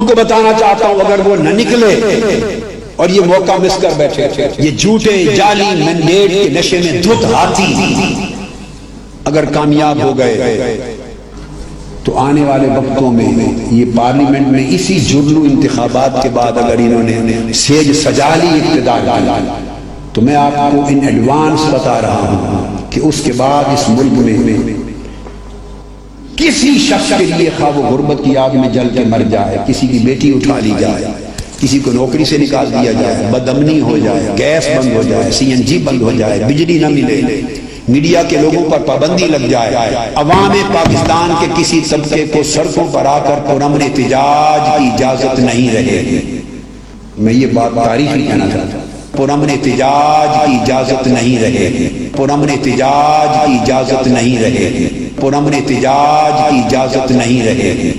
کو بتانا چاہتا ہوں اگر وہ نہ نکلے اور یہ موقع مس کر بیٹھے، یہ جھوٹے جعلی مینڈیٹ کے نشے میں دھت ہاتھی اگر کامیاب ہو گئے تو آنے والے وقتوں میں یہ پارلیمنٹ میں اسی جرلو انتخابات کے بعد اگر انہوں نے سیج سجا لی اقتدار تو میں آپ کو ان ایڈوانس بتا رہا ہوں کہ اس کے بعد اس ملک میں کسی شخص کے لیے خواہ وہ غربت کی آگ میں جل کے مر جائے، کسی کی بیٹی اٹھا لی جائے، کسی کو نوکری سے نکال دیا جائے، بدامنی ہو جائے، گیس بند ہو جائے، سی این جی بند ہو جائے، بجلی نہ ملے، میڈیا کے لوگوں پر پابندی لگ جائے، عوام پاکستان کے کسی طبقے کو سڑکوں پر آ کر پرامن احتجاج کی اجازت نہیں رہے گی۔ میں یہ بات تاریخی کہنا چاہتا ہوں، پرامن احتجاج کی اجازت نہیں رہے گی، پرامن احتجاج کی اجازت نہیں رہے گی، پرامن احتجاج کی اجازت نہیں رہے گی۔